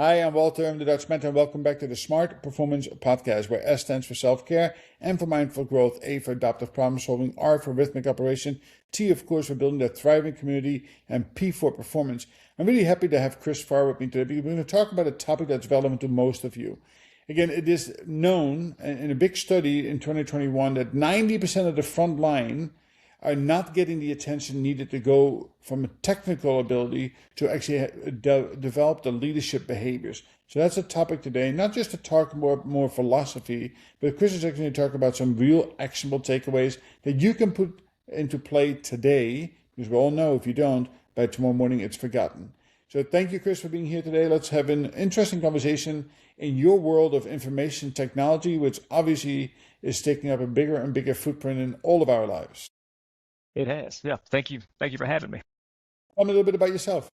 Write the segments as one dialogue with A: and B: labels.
A: Hi, I'm Walter. I'm the Dutch mentor, and welcome back to the Smart Performance Podcast, where S stands for self-care, M for mindful growth, A for adaptive problem solving, R for rhythmic operation, T, of course, for building a thriving community, and P for performance. I'm really happy to have Chris Farr with me today because we're going to talk about a topic that's relevant to most of you. Again, it is known in a big study in 2021 that 90% of the front line are not getting the attention needed to go from a technical ability to actually develop the leadership behaviors. So that's a topic today, not just to talk more philosophy, but Chris is actually going to talk about some real actionable takeaways that you can put into play today, because we all know if you don't, by tomorrow morning it's forgotten. So thank you, Chris, for being here today. Let's have an interesting conversation in your world of information technology, which obviously is taking up a bigger and bigger footprint in all of our lives.
B: It has. Yeah. Thank you. Thank you for having me.
A: Tell me a little bit about yourself.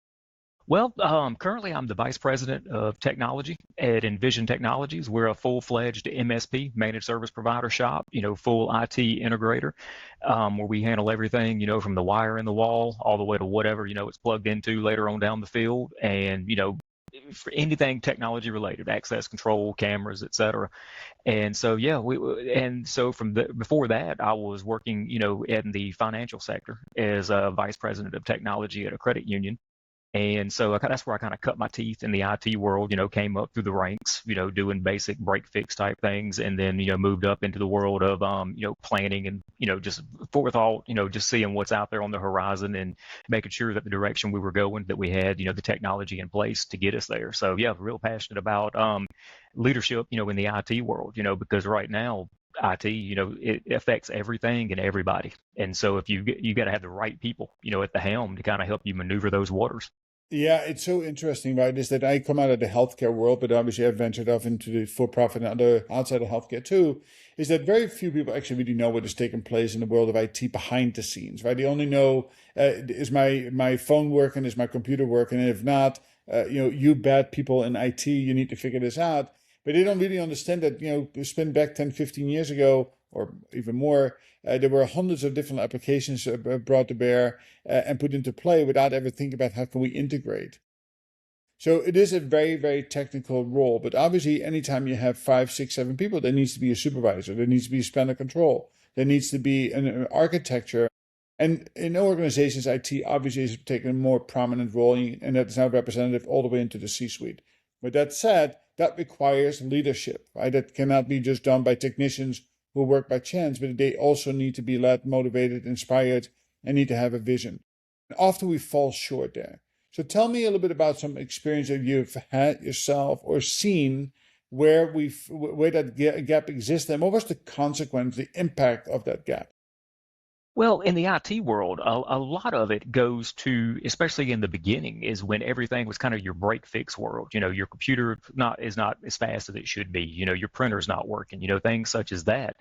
B: Well, currently I'm the vice president of technology at Envision Technologies. We're a full-fledged MSP, managed service provider shop, full IT integrator, where we handle everything, from the wire in the wall all the way to whatever, it's plugged into later on down the field. And, for anything technology related, access control, cameras, etc. And so, yeah, and so before that, I was working, in the financial sector as a vice president of technology at a credit union. And so that's where I kind of cut my teeth in the IT world, came up through the ranks, doing basic break fix type things, and then, moved up into the world of, planning and, just forethought, just seeing what's out there on the horizon and making sure that the direction we were going, that we had, the technology in place to get us there. So, yeah, real passionate about leadership, in the IT world, because right now, IT, it affects everything and everybody. And so if you got to have the right people, at the helm to kind of help you maneuver those waters.
A: Yeah, it's so interesting, right? Is that I come out of the healthcare world, but obviously I've ventured off into the for-profit and other outside of healthcare too. Is that very few people actually really know what is taking place in the world of IT behind the scenes, right? They only know is my phone working, is my computer working, and if not, you bad people in IT, you need to figure this out. But they don't really understand that, spin back 10, 15 years ago, or even more, there were hundreds of different applications brought to bear and put into play without ever thinking about how can we integrate. So it is a very, very technical role. But obviously, anytime you have 5, 6, 7 people, there needs to be a supervisor. There needs to be a span of control. There needs to be an architecture. And in organizations, IT obviously is taking a more prominent role, and that is now representative all the way into the C-suite. With that said, that requires leadership, right? That cannot be just done by technicians who work by chance, but they also need to be led, motivated, inspired, and need to have a vision. And often we fall short there. So tell me a little bit about some experience that you've had yourself or seen where that gap exists, and what was the consequence, the impact of that gap?
B: Well, in the IT world, a lot of it goes to, especially in the beginning, is when everything was kind of your break fix world. Your computer is not as fast as it should be. Your printer's not working. Things such as that.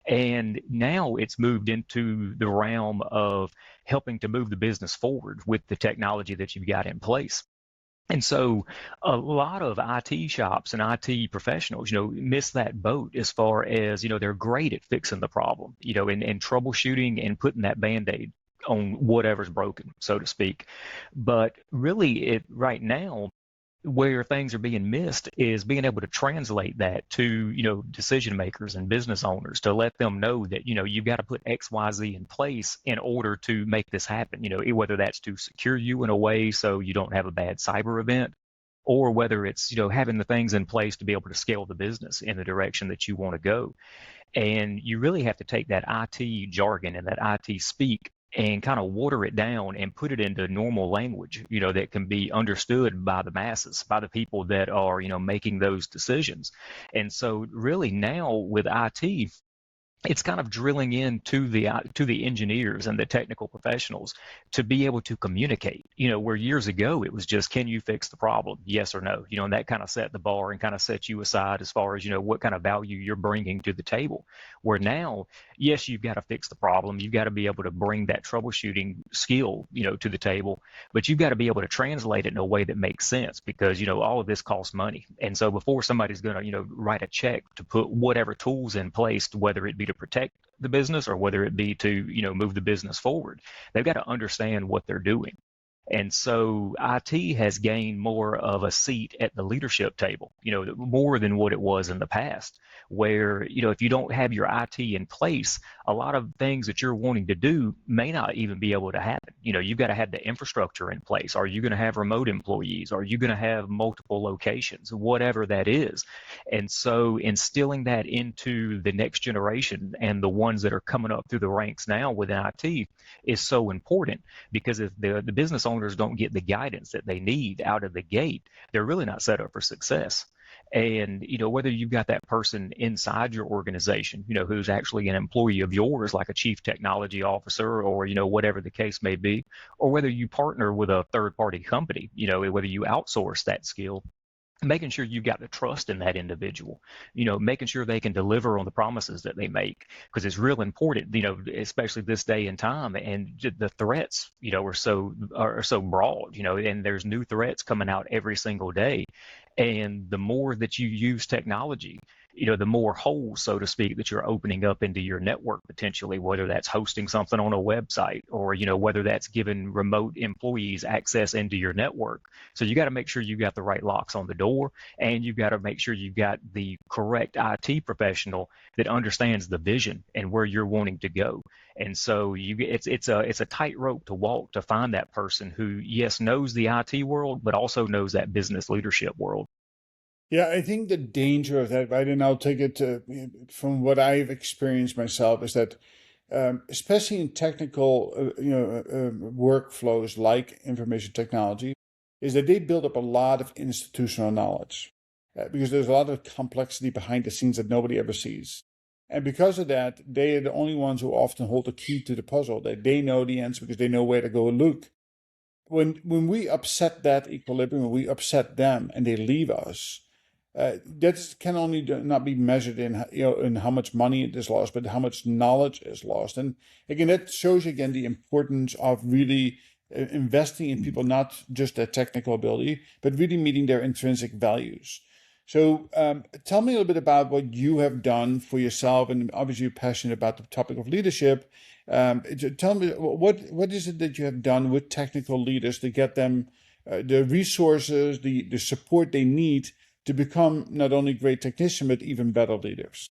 B: And now it's moved into the realm of helping to move the business forward with the technology that you've got in place. And so a lot of IT shops and IT professionals, miss that boat as far as, they're great at fixing the problem, and troubleshooting and putting that Band-Aid on whatever's broken, so to speak. But really, right now, where things are being missed is being able to translate that to, decision makers and business owners to let them know that, you've got to put XYZ in place in order to make this happen, whether that's to secure you in a way so you don't have a bad cyber event, or whether it's, having the things in place to be able to scale the business in the direction that you want to go. And you really have to take that IT jargon and that IT speak and kind of water it down and put it into normal language, that can be understood by the masses, by the people that are, making those decisions. And so really now with IT, it's kind of drilling into the engineers and the technical professionals to be able to communicate, where years ago it was just, can you fix the problem, yes or no, and that kind of set the bar and kind of set you aside as far as, what kind of value you're bringing to the table. Where now, yes, you've got to fix the problem, you've got to be able to bring that troubleshooting skill, to the table, but you've got to be able to translate it in a way that makes sense, because all of this costs money. And so before somebody's going to write a check to put whatever tools in place, whether it be to protect the business or whether it be to move the business forward, they've got to understand what they're doing. And so IT has gained more of a seat at the leadership table, more than what it was in the past, where, if you don't have your IT in place, a lot of things that you're wanting to do may not even be able to happen. You've got to have the infrastructure in place. Are you going to have remote employees? Are you going to have multiple locations? Whatever that is. And so instilling that into the next generation and the ones that are coming up through the ranks now with IT is so important, because if the business owners don't get the guidance that they need out of the gate, they're really not set up for success. And whether you've got that person inside your organization, who's actually an employee of yours, like a chief technology officer, or whatever the case may be, or whether you partner with a third party company, whether you outsource that skill, making sure you've got the trust in that individual, making sure they can deliver on the promises that they make, because it's real important, especially this day and time. And the threats, are so broad, and there's new threats coming out every single day. And the more that you use technology, the more holes, so to speak, that you're opening up into your network potentially, whether that's hosting something on a website, or, whether that's giving remote employees access into your network. So you got to make sure you've got the right locks on the door, and you've got to make sure you've got the correct IT professional that understands the vision and where you're wanting to go. And so it's a tightrope to walk to find that person who, yes, knows the IT world, but also knows that business leadership world.
A: Yeah, I think the danger of that, right, and I'll take it from what I've experienced myself, is that especially in technical, workflows like information technology, is that they build up a lot of institutional knowledge because there's a lot of complexity behind the scenes that nobody ever sees. And because of that, they are the only ones who often hold the key to the puzzle. That they know the answer because they know where to go and look. When we upset that equilibrium, when we upset them and they leave us, that can only not be measured in in how much money is lost, but how much knowledge is lost. And again, that shows you again the importance of really investing in people, not just their technical ability, but really meeting their intrinsic values. So, tell me a little bit about what you have done for yourself, and obviously you're passionate about the topic of leadership. Tell me what is it that you have done with technical leaders to get them the resources, the support they need to become not only great technicians but even better leaders.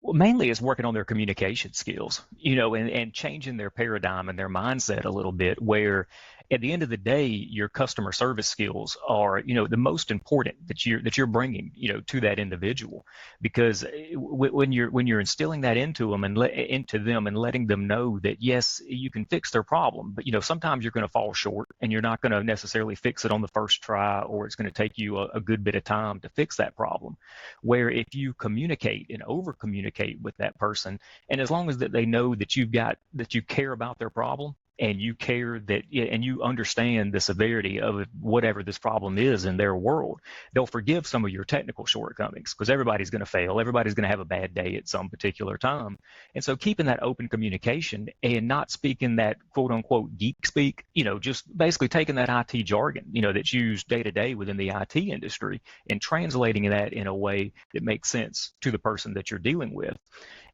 B: Well, mainly is working on their communication skills, and changing their paradigm and their mindset a little bit, where at the end of the day, your customer service skills are, the most important that you're bringing, to that individual, because when you're instilling that into them and letting them know that yes, you can fix their problem, but sometimes you're going to fall short and you're not going to necessarily fix it on the first try, or it's going to take you a good bit of time to fix that problem. Where if you communicate and over communicate with that person, and as long as that they know that you care about their problem, and you care that, yeah, and you understand the severity of whatever this problem is in their world, they'll forgive some of your technical shortcomings, because everybody's going to fail, everybody's going to have a bad day at some particular time. And so keeping that open communication and not speaking that quote unquote geek speak, just basically taking that IT jargon, that's used day to day within the IT industry, and translating that in a way that makes sense to the person that you're dealing with.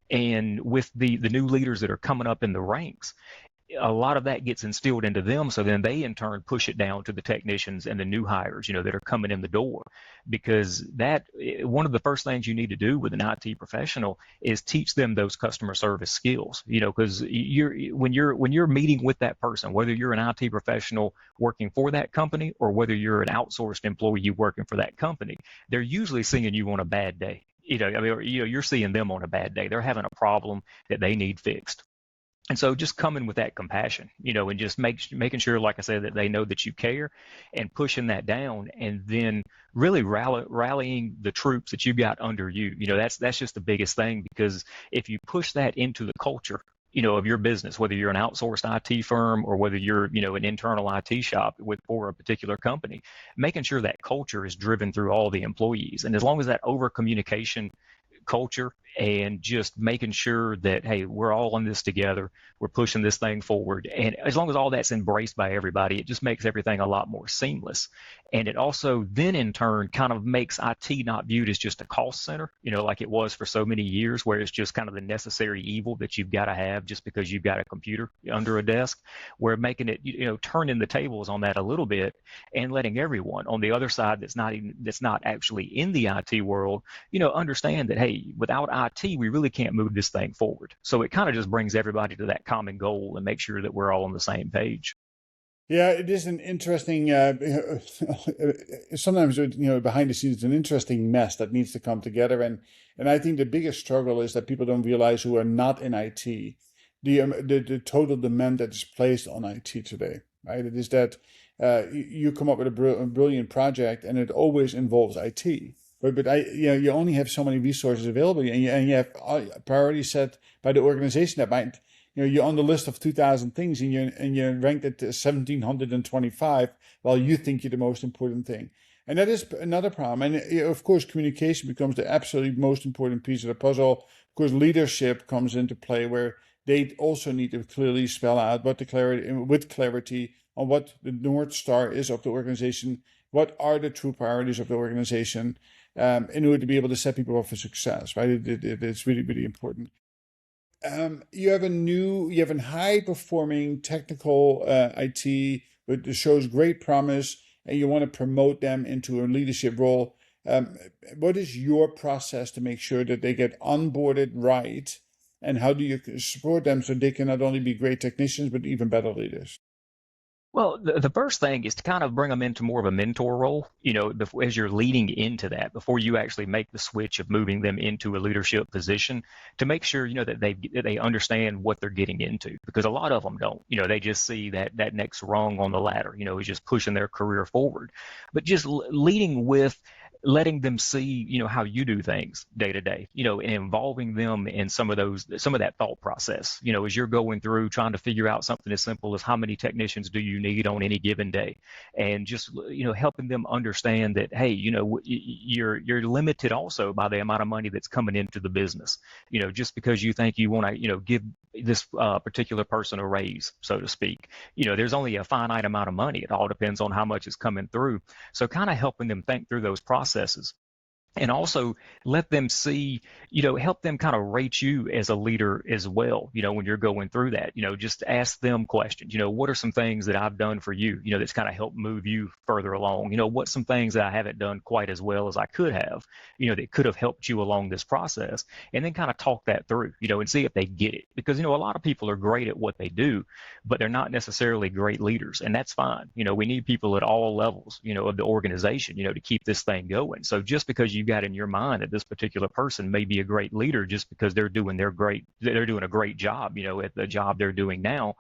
B: And with the new leaders that are coming up in the ranks, a lot of that gets instilled into them, so then they in turn push it down to the technicians and the new hires, that are coming in the door. Because that, one of the first things you need to do with an IT professional is teach them those customer service skills, because when you're meeting with that person, whether you're an IT professional working for that company or whether you're an outsourced employee working for that company, they're usually seeing you on a bad day. I mean, you're seeing them on a bad day. They're having a problem that they need fixed. And so just coming with that compassion, and just making sure, like I said, that they know that you care, and pushing that down, and then really rallying the troops that you've got under you. That's just the biggest thing, because if you push that into the culture, of your business, whether you're an outsourced IT firm or whether you're, an internal IT shop for a particular company, making sure that culture is driven through all the employees. And as long as that over communication culture and just making sure that, hey, we're all in this together. We're pushing this thing forward. And as long as all that's embraced by everybody, it just makes everything a lot more seamless. And it also then in turn kind of makes IT not viewed as just a cost center, like it was for so many years, where it's just kind of the necessary evil that you've got to have just because you've got a computer under a desk. We're making it, turning the tables on that a little bit and letting everyone on the other side that's not actually in the IT world, understand that, hey, without IT, we really can't move this thing forward. So it kind of just brings everybody to that common goal and make sure that we're all on the same page.
A: Yeah, it is an interesting. Sometimes, behind the scenes, it's an interesting mess that needs to come together, and I think the biggest struggle is that people don't realize who are not in IT, the total demand that is placed on IT today. Right? It is that you come up with a brilliant project, and it always involves IT. But you only have so many resources available, and you have priorities set by the organization that might, you're on the list of 2,000 things, and you're ranked at 1,725, while you think you're the most important thing. And that is another problem. And of course, communication becomes the absolutely most important piece of the puzzle. Of course, leadership comes into play, where they also need to clearly spell out with clarity on what the North Star is of the organization, what are the true priorities of the organization, in order to be able to set people up for success, right? It's really, really important. You have a high performing technical IT that shows great promise, and you want to promote them into a leadership role. Um, what is your process to make sure that they get onboarded right? And how do you support them so they can not only be great technicians, but even better leaders?
B: Well, the first thing is to kind of bring them into more of a mentor role, before, as you're leading into that, before you actually make the switch of moving them into a leadership position, to make sure, that they understand what they're getting into, because a lot of them don't, they just see that next rung on the ladder, is just pushing their career forward. But just leading with letting them see, how you do things day to day, and involving them in some of that thought process, as you're going through trying to figure out something as simple as how many technicians do you need on any given day, and just, helping them understand that, hey, you're limited also by the amount of money that's coming into the business. Just because you think you want to, give this particular person a raise, so to speak, there's only a finite amount of money. It all depends on how much is coming through. So kind of helping them think through those processes, and also let them see, help them kind of rate you as a leader as well, when you're going through that, just ask them questions, what are some things that I've done for you, that's kind of helped move you further along, what's some things that I haven't done quite as well as I could have, that could have helped you along this process, and then kind of talk that through, and see if they get it, because, a lot of people are great at what they do, but they're not necessarily great leaders, and that's fine. We need people at all levels, of the organization, to keep this thing going. So just because you got in your mind that this particular person may be a great leader just because they're doing a great job, at the job they're doing now,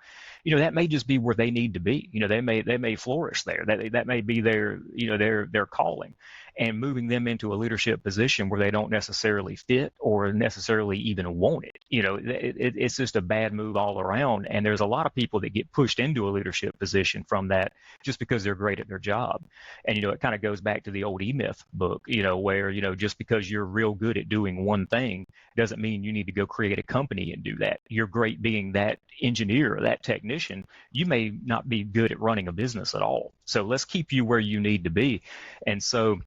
B: that may just be where they need to be. They may flourish there. That may be their calling. And moving them into a leadership position where they don't necessarily fit or necessarily even want it, it's just a bad move all around. And there's a lot of people that get pushed into a leadership position from that just because they're great at their job. And, it kind of goes back to the old E-Myth book, where, just because you're real good at doing one thing doesn't mean you need to go create a company and do that. You're great being that engineer or that technician. You may not be good at running a business at all. So let's keep you where you need to be. And so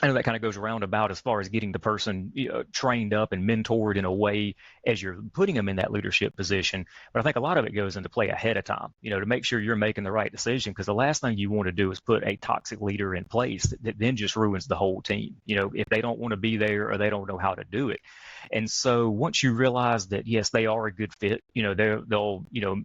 B: I know that kind of goes roundabout as far as getting the person, trained up and mentored in a way as you're putting them in that leadership position. But I think a lot of it goes into play ahead of time, to make sure you're making the right decision, because the last thing you want to do is put a toxic leader in place that then just ruins the whole team, if they don't want to be there or they don't know how to do it. And so once you realize that, yes, they are a good fit, they'll, it'll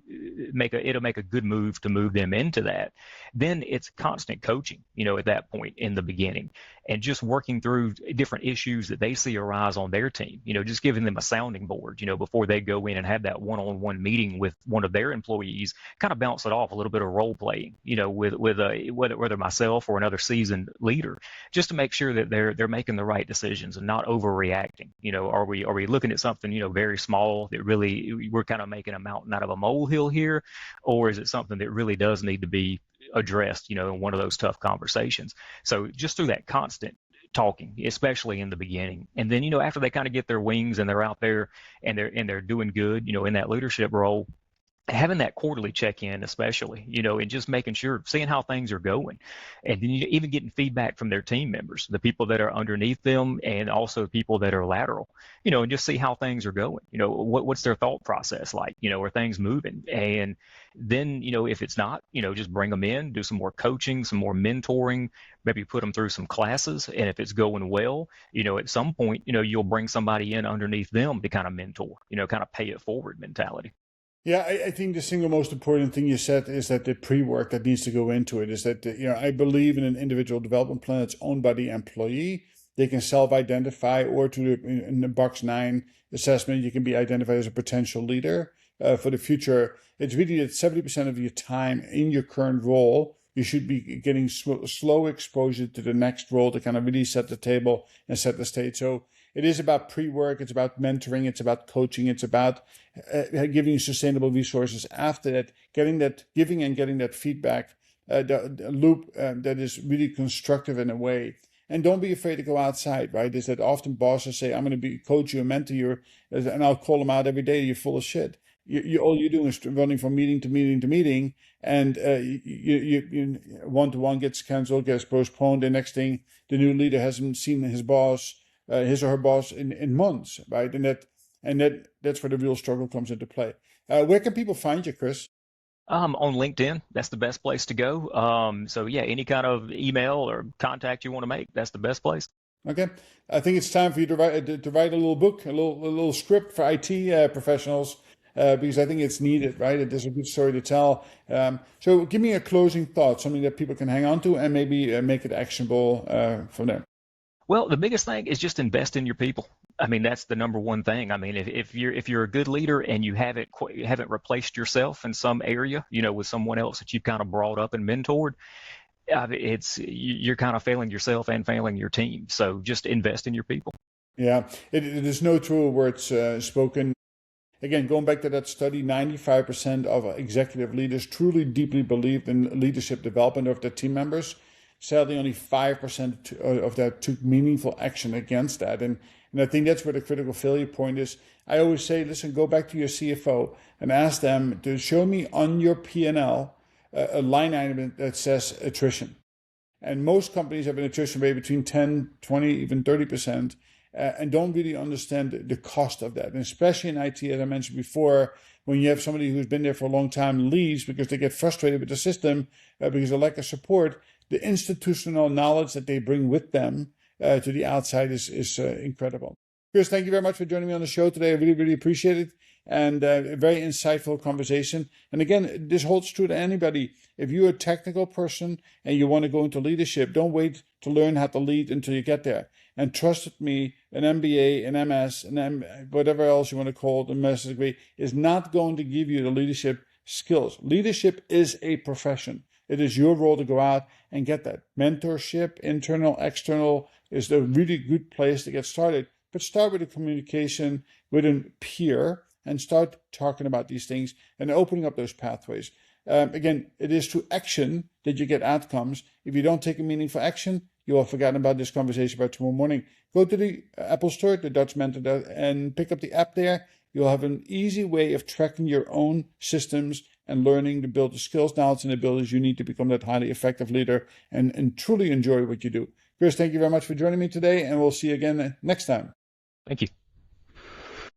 B: make a good move to move them into that. Then it's constant coaching, at that point in the beginning, and just working through different issues that they see arise on their team, just giving them a sounding board, before they go in and have that one-on-one meeting with one of their employees, kind of bounce it off a little bit of role playing, whether myself or another seasoned leader, just to make sure that they're making the right decisions and not overreacting. Are we looking at something, very small that really we're kind of making a mountain out of a molehill here, or is it something that really does need to be addressed, in one of those tough conversations? So just through that constant talking, especially in the beginning. And then, after they kind of get their wings and they're out there and they're doing good, in that leadership role, having that quarterly check-in, especially, and just making sure, seeing how things are going, and then even getting feedback from their team members, the people that are underneath them, and also people that are lateral, and just see how things are going. What's their thought process like? Are things moving? And then, if it's not, just bring them in, do some more coaching, some more mentoring, maybe put them through some classes, and if it's going well, at some point, you'll bring somebody in underneath them to kind of mentor, kind of pay it forward mentality.
A: Yeah, I think the single most important thing you said is that the pre-work that needs to go into it is that, I believe in an individual development plan that's owned by the employee. They can self-identify, or in the box 9 assessment, you can be identified as a potential leader for the future. It's really that 70% of your time in your current role, you should be getting slow exposure to the next role to kind of really set the table and set the stage. So it is about pre-work, it's about mentoring, it's about coaching, it's about giving sustainable resources after that, giving and getting that feedback, the loop that is really constructive in a way. And don't be afraid to go outside, right? Is that often bosses say, I'm going to coach you and mentor you, and I'll call them out every day, you're full of shit. All you're doing is running from meeting to meeting to meeting, and you one-to-one gets canceled, gets postponed. The next thing, the new leader hasn't seen his boss, his or her boss in months, right? And that's where the real struggle comes into play. Where can people find you, Chris?
B: On LinkedIn, that's the best place to go. So yeah, any kind of email or contact you want to make, that's the best place.
A: Okay, I think it's time for you to write a little book, a little script for IT professionals, because I think it's needed, right? There's a good story to tell. So give me a closing thought, something that people can hang on to, and maybe make it actionable from there.
B: Well, the biggest thing is just invest in your people. I mean, that's the number one thing. I mean, if you're a good leader and you haven't replaced yourself in some area, with someone else that you've kind of brought up and mentored, you're kind of failing yourself and failing your team. So just invest in your people.
A: Yeah, it is no truer words spoken. Again, going back to that study, 95% of executive leaders truly deeply believed in leadership development of their team members. Sadly, only 5% of that took meaningful action against that. And I think that's where the critical failure point is. I always say, listen, go back to your CFO and ask them to show me on your P&L a line item that says attrition. And most companies have an attrition rate between 10, 20, even 30%, and don't really understand the cost of that. And especially in IT, as I mentioned before, when you have somebody who's been there for a long time and leaves because they get frustrated with the system because of lack of support, the institutional knowledge that they bring with them to the outside is incredible. Chris, thank you very much for joining me on the show today. I really, really appreciate it. And a very insightful conversation. And again, this holds true to anybody. If you're a technical person and you want to go into leadership, don't wait to learn how to lead until you get there. And trust me, an MBA, an MS, whatever else you want to call it, a master's degree, is not going to give you the leadership skills. Leadership is a profession. It is your role to go out and get that. Mentorship, internal, external, is a really good place to get started. But start with a communication with a peer and start talking about these things and opening up those pathways. Again, it is through action that you get outcomes. If you don't take a meaningful action, you'll have forgotten about this conversation by tomorrow morning. Go to the Apple Store, the Dutch Mentor, and pick up the app there. You'll have an easy way of tracking your own systems and learning to build the skills, knowledge, and abilities you need to become that highly effective leader and truly enjoy what you do. Chris, thank you very much for joining me today, and we'll see you again next time.
B: Thank you.